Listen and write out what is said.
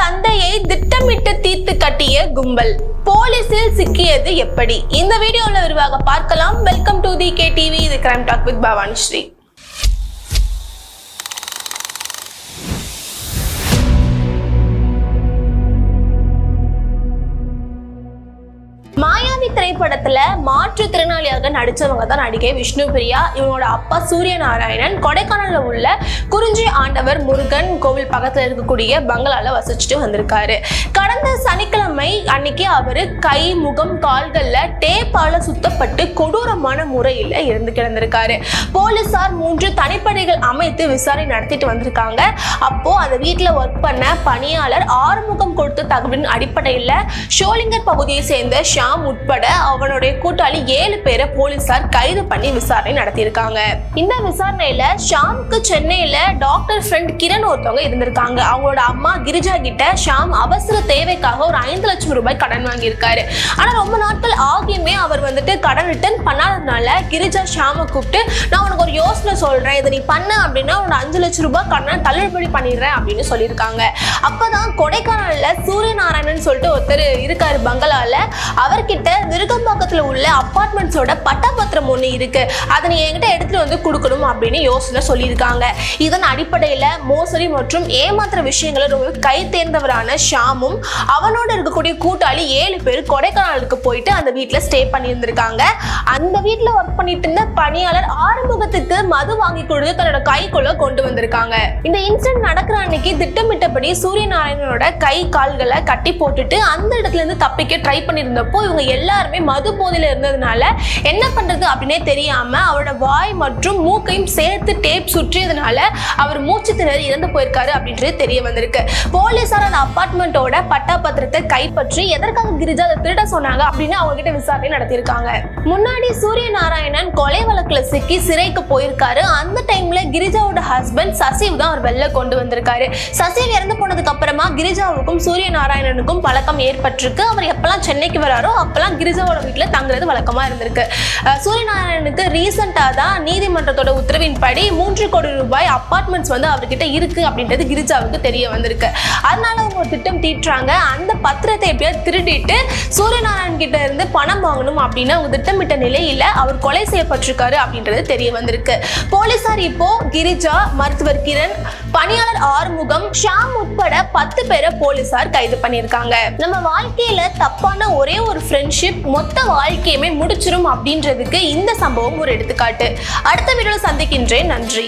தந்தையை திட்டமிட்டு தீர்த்து கட்டிய கும்பல் போலீசில் சிக்கியது எப்படி? இந்த வீடியோல விரிவாக பார்க்கலாம். வெல்கம் டு தி KTV, இது crime talk with Bhavani Sri. மாயாவி திரைப்படத்துல மாற்றுத்திறனாளியாக நடிச்சவங்க தான் நடிகை விஷ்ணுபிரியா. இவங்களோட அப்பா சூரியநாராயணன் கொடைக்கானல்ல உள்ள குறிஞ்சி ஆண்டவர் முருகன் கோவில் பக்கத்துல இருக்கக்கூடிய பங்களால வசிச்சுட்டு வந்திருக்காரு. கடந்த சனிக்கிழமை அன்னைக்கு அவரு கை, முகம், கால்கள்ல டேப்பால சுத்தப்பட்டு கொடூரமான முறையில இருந்து கிடந்திருக்காரு. போலீசார் 3 தனிப்படைகள் அமைத்து விசாரணை நடத்திட்டு வந்திருக்காங்க. அப்போ அந்த வீட்டுல ஒர்க் பண்ண பணியாளர் ஆறுமுகம் கொடுத்த தகவலின் அடிப்படையில ஷோலிங்கர் பகுதியை சேர்ந்த ஷாம் உட்பட அவனுடைய கூட்டாளி 7 பேரை போலீசார் கைது பண்ணி விசாரணை நடத்தியிருக்காங்க. இந்த விசாரணையில ஷாமுக்கு சென்னையில டாக்டர் ஃப்ரெண்ட் கிரண் ஒருத்தவங்க இருந்திருக்காங்க. அவங்களோட அம்மா கிரிஜா கிட்ட ஷாம் அவசர தேவைக்காக ஒரு 5 லட்சம் ரூபாய் கடன் வாங்கியிருக்காரு. ஆனா ரொம்ப நாட்கள் ஆகியுமே அவர் கடன் ரிட்டர்ன் பண்ணாததுனால கிரிஜா ஷாமை கூப்பிட்டு, நான் உனக்கு ஒரு யோசனை சொல்றேன், இதை நீ பண்ண அப்படின்னா உனக்கு 5 லட்சம் ரூபாய் கடனை தள்ளுபடி பண்ணிடுறேன் அப்படின்னு சொல்லியிருக்காங்க. அப்பதான் கொடைக்கானல்ல சூரியநாராயணன் சொல்லிட்டு ஒருத்தர் இருக்காரு பங்களால. அவர்கிட்ட விருகம்பாக்கத்துல உள்ள அபார்ட்மெண்ட்ஸோட பட்டாபத்திரம் ஒண்ணு இருக்கு, அதை நீ என்கிட்ட எடுத்துட்டு வந்து கொடுக்கணும் அப்படின்னு யோசனை சொல்லியிருக்காங்க. இதன் அடிப்படையில மோசடி மற்றும் ஏமாத்துற விஷயங்களை ரொம்ப கை தேர்ந்தவரான ஷாமும் அவனோட இருக்கக்கூடிய கூட்டாளி 7 பேர் கொடைக்கானலுக்கு போயிட்டு அந்த வீட்டுல ஸ்டே பண்ணியிருந்திருக்காங்க. அந்த வீட்டுல ஒர்க் பண்ணிட்டு இருந்த பணியாளர் ஆறுமுகத்துக்கு மது வாங்கி கொடுத்து தன்னோட கைக்குள்ள கொண்டு வந்திருக்காங்க. இந்த இன்சிடென்ட் நடக்கிற அன்னைக்கு திட்டமிட்டபடி சூரியநாராயணனோட கை கால்களை கட்டி போட்டுட்டு அந்த இடத்துல இருந்து தப்பிக்க ட்ரை பண்ணியிருந்தப்போ இவங்க எல்லாருமே மது போதையில இருந்ததுனால என்ன பண்றது அப்படின்னே தெரியாம அவரோட வாய் மற்றும் மூக்கையும் சேர்த்து டேப் சுற்றியதுனால அவர் மூச்சு திணறி இறந்து போயிருக்காரு அப்படின்றது தெரிய வந்திருக்கு. போலீசார் அந்த அபார்ட்மெண்டோட பட்டாபத்திரத்தை கைப்பற்றி எதற்காக கிரிஜா அதை திருட சொன்னாங்க அப்படின்னு அவங்க கிட்ட விசாரணை நடத்தியிருக்காங்க. முன்னாடி சூரியநாராயணன் கொலை வழக்குல சிக்கி சிறைக்கு போயிருக்காரு. அந்த டைம்ல கிரிஜாவோட ஹஸ்பண்ட் சசிவ் தான் அவர் வெளில கொண்டு வந்திருக்காரு. சசிவ் இறந்து போனதுக்கு அப்புறமா கிரிஜாவுக்கும் சூரியநாராயணனுக்கும் பழக்கம் ஏற்பட்டிருக்கு. அவர் எப்பெல்லாம் சென்னைக்கு வராரோ அப்பெல்லாம் கிரிஜாவோட வீட்டுல தங்குறது வழக்கமா இருந்திருக்கு. சூரியநாராயணனுக்கு ரீசெண்டா தான் நீதிமன்றத்தோட உத்தரவின்படி 3 கோடி ரூபாய் அபார்ட்மெண்ட்ஸ் அவர்கிட்ட இருக்கு அப்படின்றது கிரிஜாவுக்கு தெரிய வந்திருக்கு. அதனால அவங்க ஒரு திட்டம் தீட்டுறாங்க. அந்த பத்திரத்தை எப்படியாவது திருடிட்டு சூரியநாராயணன் கிட்ட இருந்து பணம் வாங்கணும் அப்படின்னு அவங்க திட்டமிட்ட நிலையில அவர் கொலை செய்யப்பட்டிருக்காரு அப்படின்றது தெரிய வந்திருக்கு. போலீசார் இப்போ கிரிஜா, மருத்துவர் கிரண், பணியாளர் ஆறுமுகம், ஷாம் உட்பட 10 பேரை போலீசார் கைது பண்ணியிருக்காங்க. நம்ம வாழ்க்கையில தப்பான ஒரே ஒரு ஃப்ரெண்ட்ஷிப் மொத்த வாழ்க்கையுமே முடிச்சிரும் அப்படின்றதுக்கு இந்த சம்பவம் ஒரு எடுத்துக்காட்டு. அடுத்த வீடியோல சந்திக்கின்றேன். நன்றி.